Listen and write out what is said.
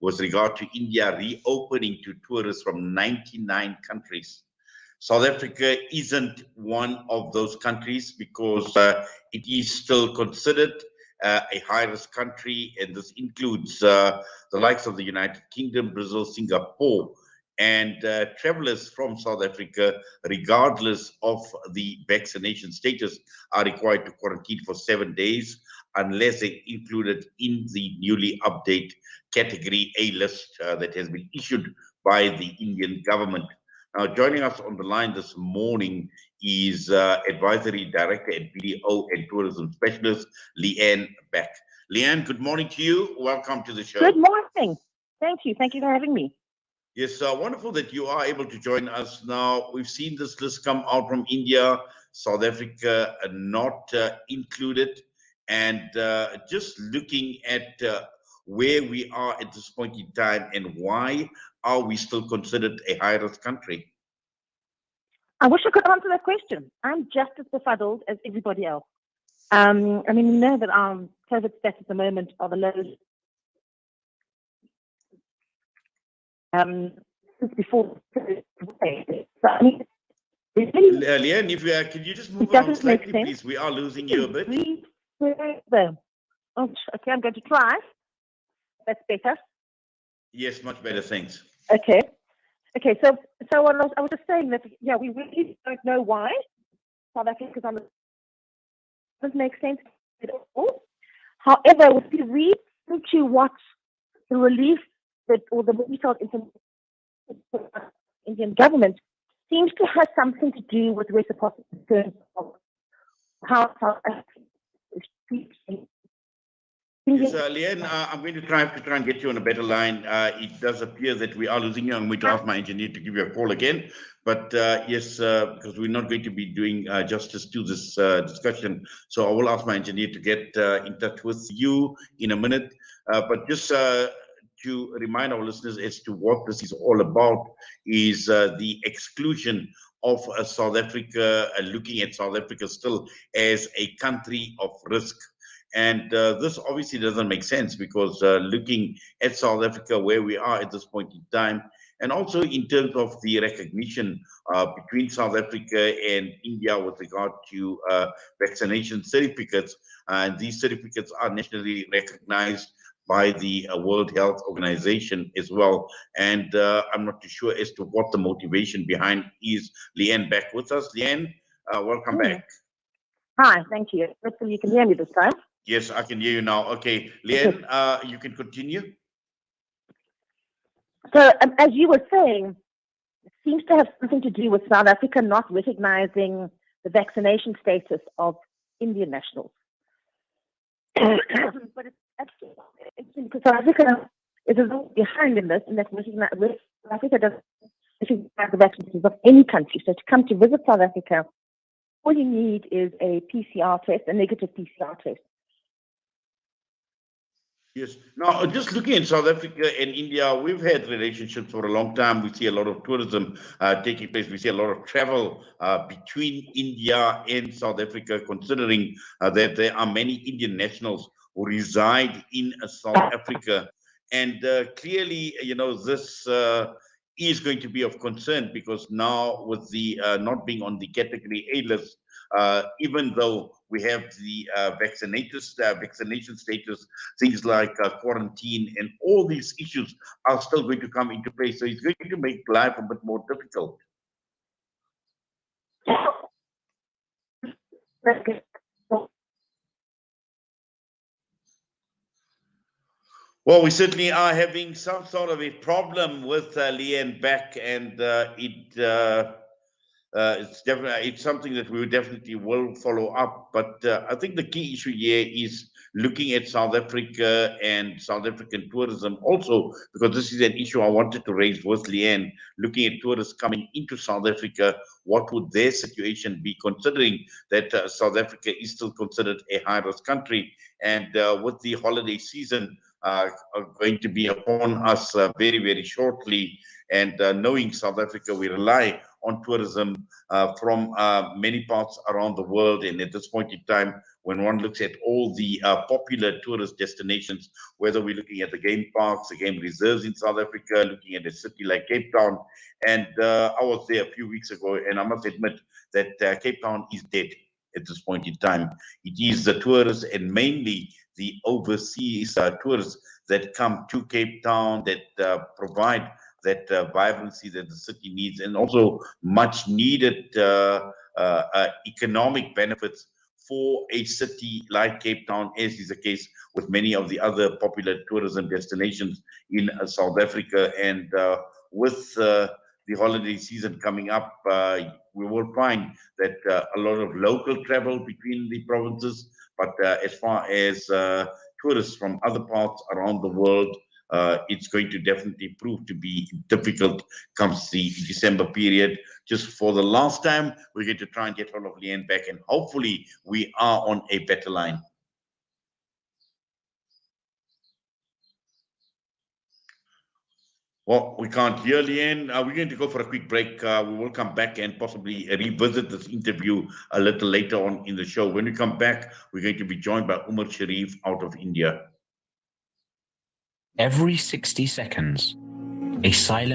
with regard to India reopening to tourists from 99 countries. South Africa isn't one of those countries because it is still considered a high-risk country, and this includes the likes of the United Kingdom, Brazil, Singapore, and travelers from South Africa, regardless of the vaccination status, are required to quarantine for 7 days unless they're included in the newly updated Category A list that has been issued by the Indian government. Now, joining us on the line this morning is Advisory Director at BDO and Tourism Specialist, Leanne Beck. Leanne, good morning to you. Welcome to the show. Good morning. Thank you. Thank you for having me. Yes, wonderful that you are able to join us now. We've seen this list come out from India, South Africa not included. And just looking at where we are at this point in time and why are we still considered a high-risk country? I wish I could answer that question. I'm just as befuddled as everybody else. I mean, we know that our COVID stats at the moment are the lowest since before. So, I mean, Leanne, if you can you just move on slightly, please? We are losing you a bit. Okay, I'm going to try. That's better. Yes, much better. Thanks. Okay. So I was just saying that, yeah, we really don't know why South Africa's on the doesn't make sense at all. However, if you read into what the relief that or the detailed Indian government seems to have something to do with reciprocity in terms of how South Africa is treating. Yes, Leanne, I'm going to try and get you on a better line. It does appear that we are losing you. I'm going to ask my engineer to give you a call again. But yes, because we're not going to be doing justice to this discussion. So I will ask my engineer to get in touch with you in a minute. But just to remind our listeners as to what this is all about is the exclusion of South Africa, looking at South Africa still as a country of risk. And this obviously doesn't make sense because looking at South Africa, where we are at this point in time, and also in terms of the recognition between South Africa and India with regard to vaccination certificates, and these certificates are nationally recognized by the World Health Organization as well. And I'm not too sure as to what the motivation behind is. Leanne back with us. Leanne, welcome back. Hi, thank you. Hopefully you can hear me this time. Yes, I can hear you now. Okay, Leanne, you can continue. So, as you were saying, it seems to have something to do with South Africa not recognizing the vaccination status of Indian nationals. But it's actually because South Africa is a little behind in this, and that South Africa doesn't recognize the vaccinations of any country. So, to come to visit South Africa, all you need is a PCR test, a negative PCR test. Yes. Now, just looking at South Africa and India, we've had relationships for a long time. We see a lot of tourism taking place. We see a lot of travel between India and South Africa, considering that there are many Indian nationals who reside in South Africa. And clearly, you know, this is going to be of concern because now with the not being on the Category A list, even though we have the vaccination status, things like quarantine and all these issues are still going to come into play. So it's going to make life a bit more difficult. Well, we certainly are having some sort of a problem with Leanne Beck, and it's something that we definitely will follow up. But I think the key issue here is looking at South Africa and South African tourism also, because this is an issue I wanted to raise with Leanne, looking at tourists coming into South Africa, what would their situation be, considering that South Africa is still considered a high-risk country, and with the holiday season are going to be upon us very, very shortly. And knowing South Africa, we rely on tourism from many parts around the world. And at this point in time, when one looks at all the popular tourist destinations, whether we're looking at the game parks, the game reserves in South Africa, looking at a city like Cape Town. And I was there a few weeks ago, and I must admit that Cape Town is dead at this point in time. It is the tourists, and mainly the overseas tourists that come to Cape Town, that provide that vibrancy that the city needs, and also much needed economic benefits for a city like Cape Town, as is the case with many of the other popular tourism destinations in South Africa. And with the holiday season coming up, we will find that a lot of local travel between the provinces, but as far as tourists from other parts around the world, it's going to definitely prove to be difficult comes the December period. Just for the last time, we're going to try and get hold of Leanne back, and hopefully we are on a better line. Well, we can't hear Leanne. We're going to go for a quick break. We will come back and possibly revisit this interview a little later on in the show. When we come back, we're going to be joined by Umar Sharif out of India. Every 60 seconds, a silent